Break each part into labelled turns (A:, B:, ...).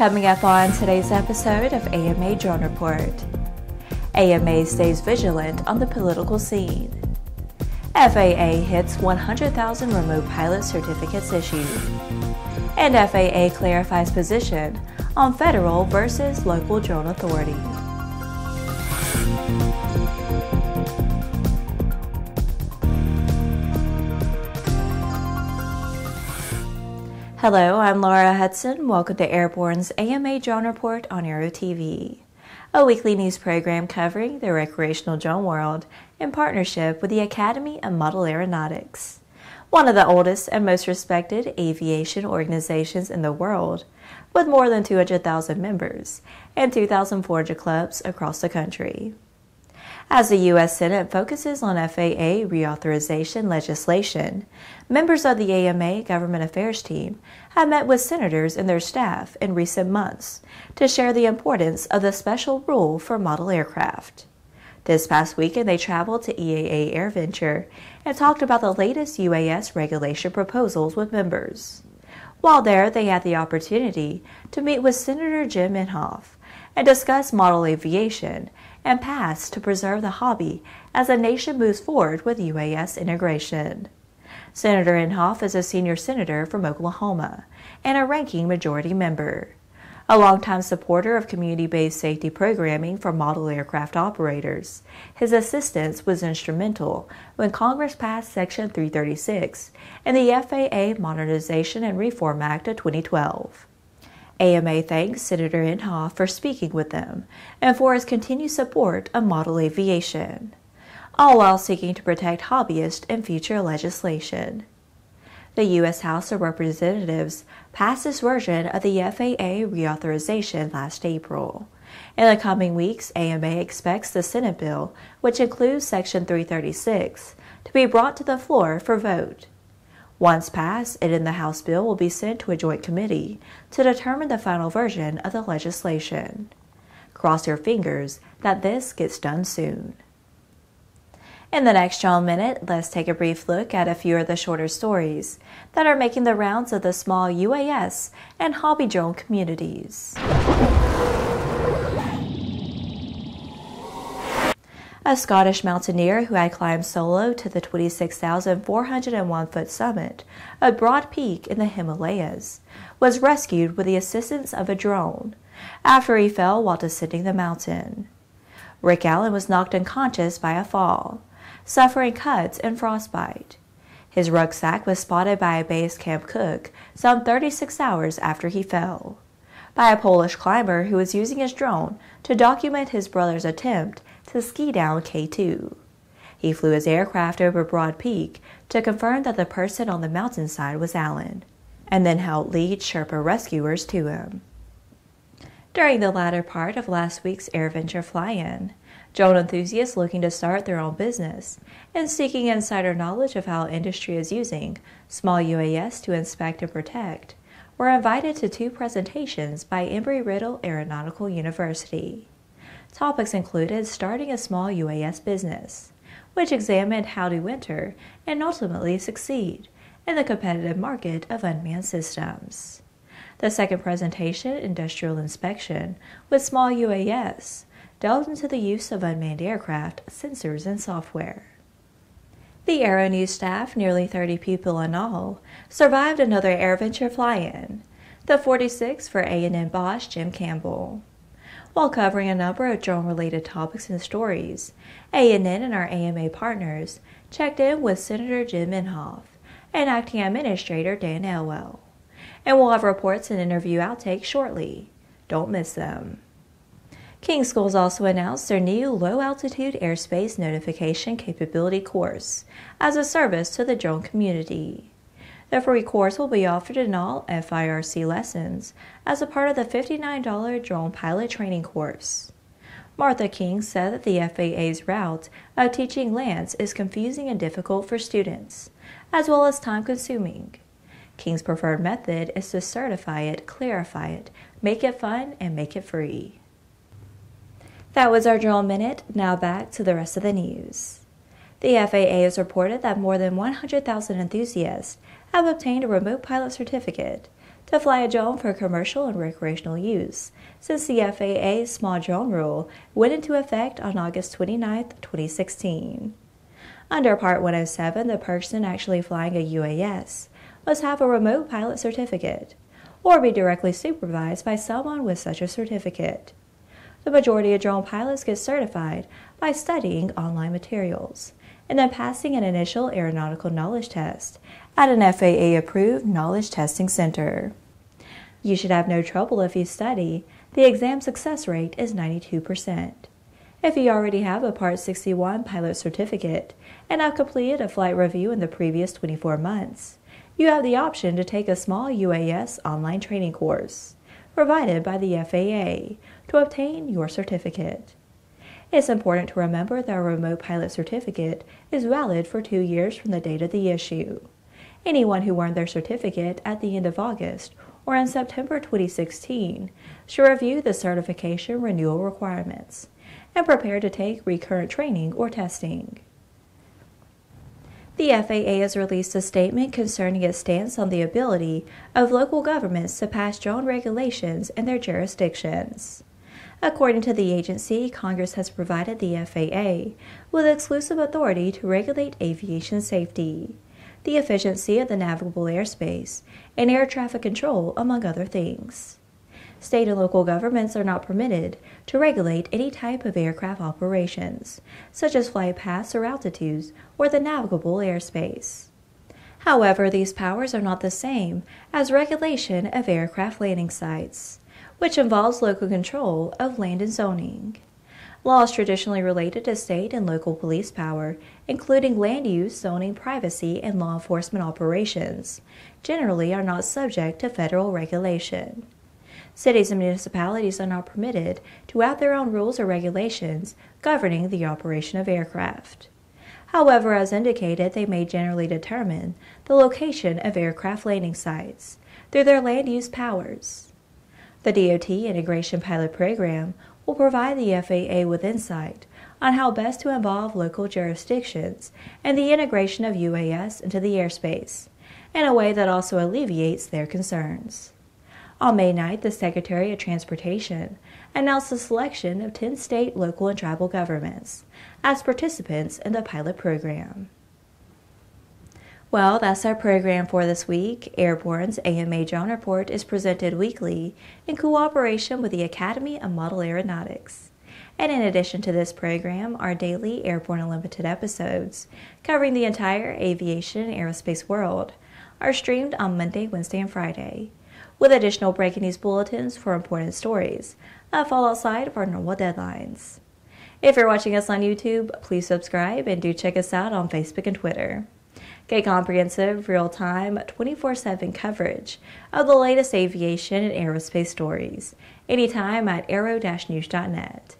A: Coming up on today's episode of AMA Drone Report. AMA stays vigilant on the political scene. FAA hits 100,000 remote pilot certificates issued. And FAA clarifies position on federal versus local drone authority. Hello, I'm Laura Hudson. Welcome to Airborne's AMA Drone Report on Aero-TV, a weekly news program covering the recreational drone world in partnership with the Academy of Model Aeronautics, one of the oldest and most respected aviation organizations in the world, with more than 200,000 members and 2,400 clubs across the country. As the U.S. Senate focuses on FAA reauthorization legislation, members of the AMA Government Affairs team have met with senators and their staff in recent months to share the importance of the special rule for model aircraft. This past weekend, they traveled to EAA Airventure and talked about the latest UAS regulation proposals with members. While there, they had the opportunity to meet with Senator Jim Inhofe and discuss model aviation and paths to preserve the hobby as the nation moves forward with UAS integration. Senator Inhofe is a senior senator from Oklahoma and a ranking majority member. A longtime supporter of community-based safety programming for model aircraft operators, his assistance was instrumental when Congress passed Section 336 in the FAA Modernization and Reform Act of 2012. AMA thanks Senator Inhofe for speaking with them and for his continued support of model aviation, all while seeking to protect hobbyists in future legislation. The U.S. House of Representatives passed this version of the FAA reauthorization last April. In the coming weeks, AMA expects the Senate bill, which includes Section 336, to be brought to the floor for vote. Once passed, it and the House bill will be sent to a joint committee to determine the final version of the legislation. Cross your fingers that this gets done soon. In the next Drone Minute, let's take a brief look at a few of the shorter stories that are making the rounds of the small UAS and hobby drone communities. A Scottish mountaineer who had climbed solo to the 26,401-foot summit of Broad Peak in the Himalayas was rescued with the assistance of a drone after he fell while descending the mountain. Rick Allen was knocked unconscious by a fall, suffering cuts and frostbite. His rucksack was spotted by a base camp cook some 36 hours after he fell, by a Polish climber who was using his drone to document his brother's attempt to ski down K2. He flew his aircraft over Broad Peak to confirm that the person on the mountainside was Allen, and then helped lead Sherpa rescuers to him. During the latter part of last week's Airventure fly-in, drone enthusiasts looking to start their own business and seeking insider knowledge of how industry is using small UAS to inspect and protect were invited to two presentations by Embry-Riddle Aeronautical University. Topics included starting a small UAS business, which examined how to enter and ultimately succeed in the competitive market of unmanned systems. The second presentation, Industrial Inspection with Small UAS, delved into the use of unmanned aircraft, sensors, and software. The Aero-News staff, nearly 30 people in all, survived another Airventure fly-in, the 46th for A&M boss Jim Campbell. While covering a number of drone-related topics and stories, A&M and our AMA partners checked in with Senator Jim Inhofe and Acting Administrator Dan Elwell. And we'll have reports and interview outtakes shortly. Don't miss them. King Schools also announced their new low-altitude airspace notification capability course as a service to the drone community. The free course will be offered in all FIRC lessons as a part of the $59 drone pilot training course. Martha King said that the FAA's route of teaching LAANC is confusing and difficult for students, as well as time-consuming. King's preferred method is to certify it, clarify it, make it fun, and make it free. That was our Drone Minute. Now back to the rest of the news. The FAA has reported that more than 100,000 enthusiasts have obtained a remote pilot certificate to fly a drone for commercial and recreational use, since the FAA's small drone rule went into effect on August 29, 2016. Under Part 107, the person actually flying a UAS must have a remote pilot certificate or be directly supervised by someone with such a certificate. The majority of drone pilots get certified by studying online materials and then passing an initial aeronautical knowledge test at an FAA-approved knowledge testing center. You should have no trouble if you study. The exam success rate is 92%. If you already have a Part 61 pilot certificate and have completed a flight review in the previous 24 months, you have the option to take a small UAS online training course provided by the FAA to obtain your certificate. It's important to remember that a remote pilot certificate is valid for 2 years from the date of the issue. Anyone who earned their certificate at the end of August or in September 2016 should review the certification renewal requirements and prepare to take recurrent training or testing. The FAA has released a statement concerning its stance on the ability of local governments to pass drone regulations in their jurisdictions. According to the agency, Congress has provided the FAA with exclusive authority to regulate aviation safety, the efficiency of the navigable airspace, and air traffic control, among other things. State and local governments are not permitted to regulate any type of aircraft operations, such as flight paths or altitudes, or the navigable airspace. However, these powers are not the same as regulation of aircraft landing sites, which involves local control of land and zoning. Laws traditionally related to state and local police power, including land use, zoning, privacy, and law enforcement operations, generally are not subject to federal regulation. Cities and municipalities are not permitted to have their own rules or regulations governing the operation of aircraft. However, as indicated, they may generally determine the location of aircraft landing sites through their land use powers. The DOT Integration Pilot Program will provide the FAA with insight on how best to involve local jurisdictions and the integration of UAS into the airspace in a way that also alleviates their concerns. On May 9th, the Secretary of Transportation announced the selection of 10 state, local, and tribal governments as participants in the pilot program. Well, that's our program for this week. Airborne's AMA Drone Report is presented weekly in cooperation with the Academy of Model Aeronautics. And in addition to this program, our daily Airborne Unlimited episodes covering the entire aviation and aerospace world are streamed on Monday, Wednesday, and Friday, with additional breaking news bulletins for important stories that fall outside of our normal deadlines. If you're watching us on YouTube, please subscribe and do check us out on Facebook and Twitter. Get comprehensive, real-time, 24/7 coverage of the latest aviation and aerospace stories anytime at aero-news.net.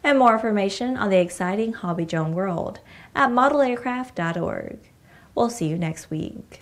A: And more information on the exciting hobby drone world at modelaircraft.org. We'll see you next week.